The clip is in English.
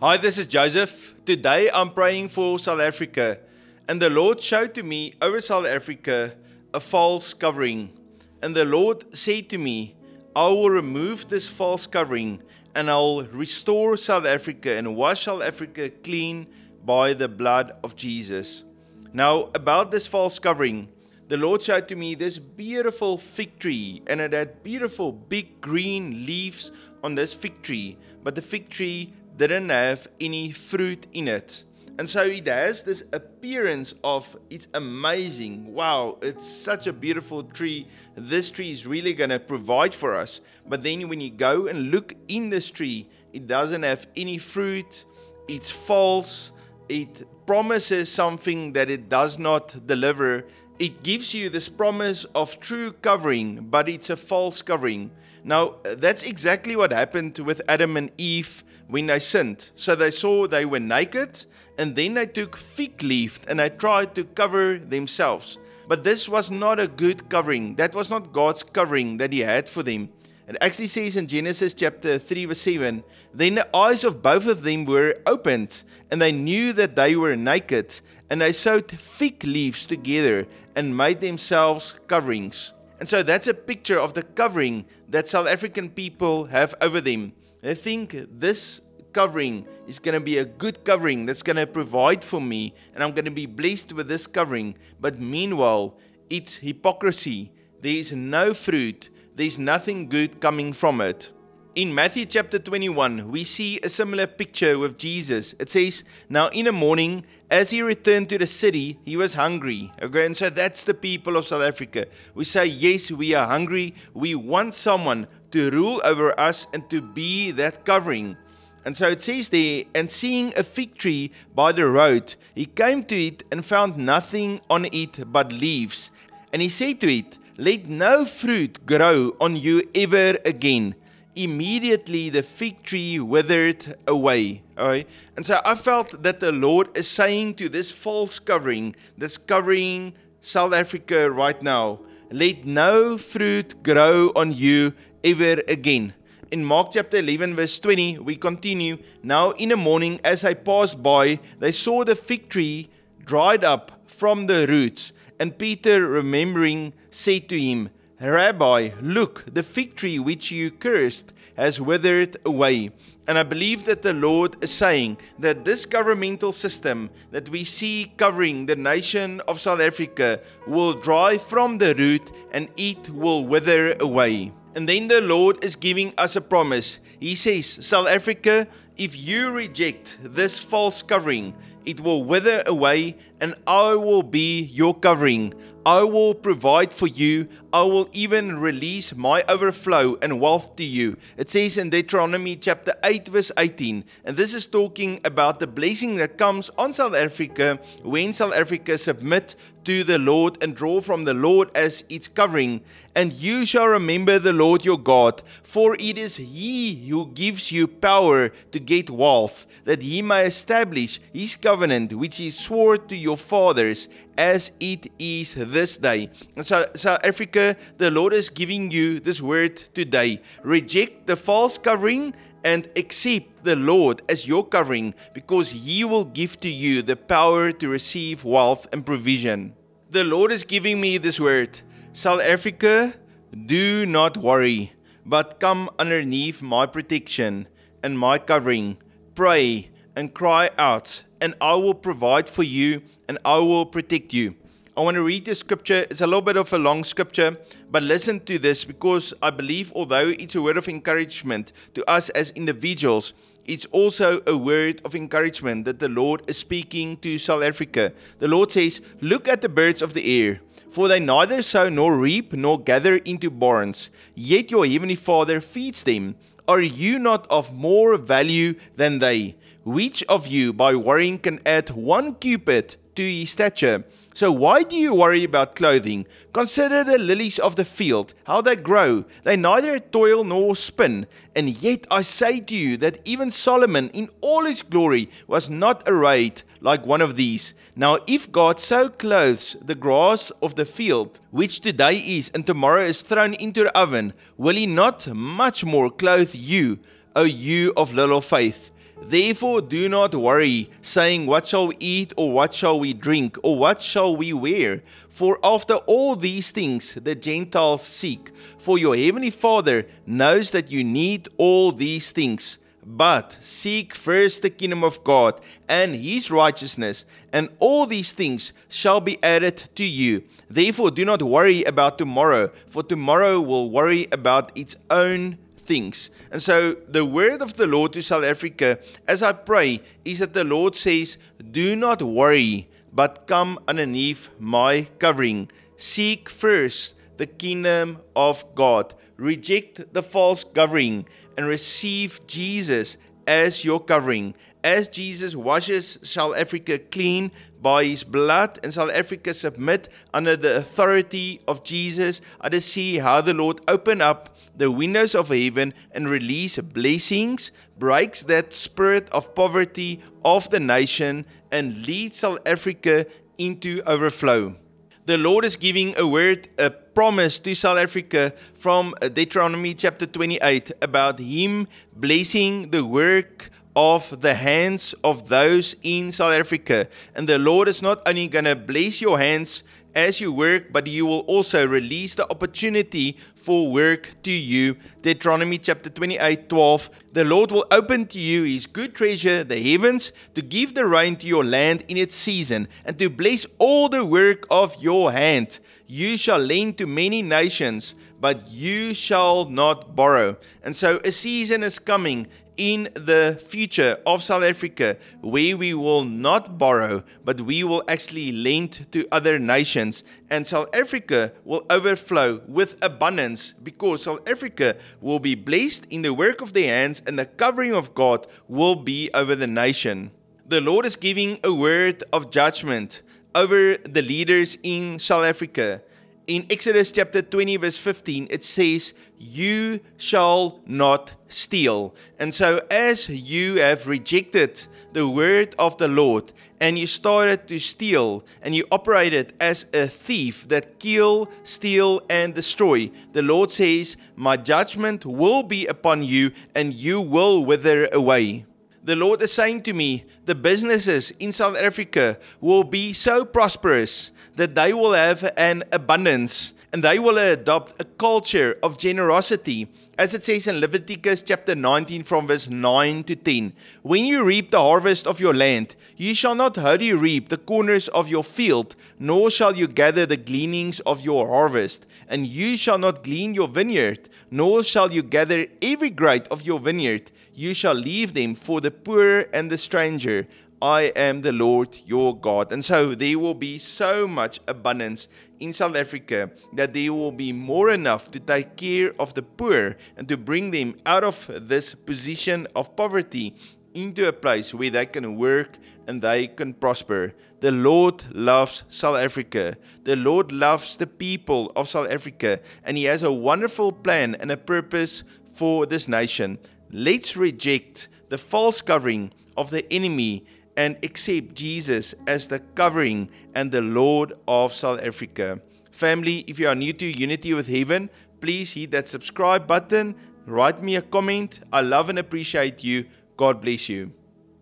Hi, this is Joseph. Today I'm praying for South Africa, and the Lord showed to me over South Africa a false covering. And the Lord said to me, I will remove this false covering and I'll restore South Africa and wash South Africa clean by the blood of Jesus. Now, about this false covering, the Lord showed to me this beautiful fig tree, and it had beautiful big green leaves on this fig tree, but the fig tree didn't have any fruit in it. And so it has this appearance of, it's amazing, wow, it's such a beautiful tree, this tree is really going to provide for us. But then when you go and look in this tree, it doesn't have any fruit, it's false, it promises something that it does not deliver. It gives you this promise of true covering, but it's a false covering. Now, that's exactly what happened with Adam and Eve when they sinned. So they saw they were naked, and then they took fig leaf and they tried to cover themselves. But this was not a good covering. That was not God's covering that He had for them. It actually says in Genesis chapter 3 verse 7, then the eyes of both of them were opened, and they knew that they were naked, and they sewed fig leaves together and made themselves coverings. And so that's a picture of the covering that South African people have over them. They think this covering is going to be a good covering that's going to provide for me, and I'm going to be blessed with this covering. But meanwhile, it's hypocrisy. There is no fruit. There's nothing good coming from it. In Matthew chapter 21, we see a similar picture with Jesus. It says, now in the morning, as he returned to the city, he was hungry. Okay, and so that's the people of South Africa. We say, yes, we are hungry. We want someone to rule over us and to be that covering. And so it says there, and seeing a fig tree by the road, he came to it and found nothing on it but leaves. And he said to it, let no fruit grow on you ever again. Immediately the fig tree withered away. Alright? And so I felt that the Lord is saying to this false covering that's covering South Africa right now, let no fruit grow on you ever again. In Mark chapter 11 verse 20 we continue, now in the morning as they passed by, they saw the fig tree dried up from the roots, and Peter remembering said to him, Rabbi, look, the fig tree which you cursed has withered away. And I believe that the Lord is saying that this governmental system that we see covering the nation of South Africa will dry from the root and it will wither away. And then the Lord is giving us a promise. He says, South Africa, if you reject this false covering, it will wither away, and I will be your covering. I will provide for you. I will even release my overflow and wealth to you. It says in Deuteronomy chapter 8 verse 18. And this is talking about the blessing that comes on South Africa when South Africa submit to the Lord and draw from the Lord as its covering. And you shall remember the Lord your God, for it is He who gives you power to get wealth, that He may establish His covenant which He swore to your fathers, as it is this day. And so South Africa, the Lord is giving you this word today. Reject the false covering and accept the Lord as your covering, because He will give to you the power to receive wealth and provision. The Lord is giving me this word. South Africa, do not worry, but come underneath my protection and my covering. Pray and cry out, and I will provide for you, and I will protect you. I want to read this scripture. It's a little bit of a long scripture, but listen to this, because I believe although it's a word of encouragement to us as individuals, it's also a word of encouragement that the Lord is speaking to South Africa. The Lord says, look at the birds of the air, for they neither sow nor reap nor gather into barns, yet your heavenly Father feeds them. Are you not of more value than they? Which of you by worrying can add 1 cubit to his stature? So why do you worry about clothing? Consider the lilies of the field, how they grow. They neither toil nor spin. And yet I say to you that even Solomon in all his glory was not arrayed like one of these. Now if God so clothes the grass of the field, which today is and tomorrow is thrown into the oven, will He not much more clothe you, O you of little faith? Therefore do not worry, saying, what shall we eat, or what shall we drink, or what shall we wear? For after all these things the Gentiles seek. For your heavenly Father knows that you need all these things. But seek first the kingdom of God and his righteousness, and all these things shall be added to you. Therefore do not worry about tomorrow, for tomorrow will worry about its own things. And so the word of the Lord to South Africa, as I pray, is that the Lord says, do not worry, but come underneath my covering. Seek first the kingdom of God. Reject the false covering and receive Jesus as your covering. As Jesus washes South Africa clean by his blood, and South Africa submit under the authority of Jesus, I just see how the Lord open up the windows of heaven and release blessings, breaks that spirit of poverty of the nation, and leads South Africa into overflow. The Lord is giving a word, a promise to South Africa from Deuteronomy chapter 28 about him blessing the work of the hands of those in South Africa. And the Lord is not only going to bless your hands as you work, but you will also release the opportunity for work to you. Deuteronomy chapter 28:12. The Lord will open to you his good treasure, the heavens, to give the rain to your land in its season, and to bless all the work of your hand. You shall lend to many nations, but you shall not borrow. And so a season is coming in the future of South Africa where we will not borrow, but we will actually lend to other nations, and South Africa will overflow with abundance because South Africa will be blessed in the work of their hands, and the covering of God will be over the nation. The Lord is giving a word of judgment over the leaders in South Africa. In Exodus chapter 20 verse 15, it says, you shall not steal. And so as you have rejected the word of the Lord, and you started to steal, and you operated as a thief that kill, steal, and destroy, the Lord says, my judgment will be upon you, and you will wither away. The Lord is saying to me, the businesses in South Africa will be so prosperous that they will have an abundance, and they will adopt a culture of generosity, as it says in Leviticus chapter 19 from verse 9 to 10. When you reap the harvest of your land, you shall not hurry reap the corners of your field, nor shall you gather the gleanings of your harvest. And you shall not glean your vineyard, nor shall you gather every grape of your vineyard. You shall leave them for the poor and the stranger. I am the Lord your God. And so there will be so much abundance in South Africa that there will be more enough to take care of the poor and to bring them out of this position of poverty into a place where they can work and they can prosper. The Lord loves South Africa. The Lord loves the people of South Africa, and he has a wonderful plan and a purpose for this nation. Let's reject the false covering of the enemy and accept Jesus as the covering and the Lord of South Africa. Family, if you are new to Unity with Heaven, please hit that subscribe button, write me a comment. I love and appreciate you. God bless you.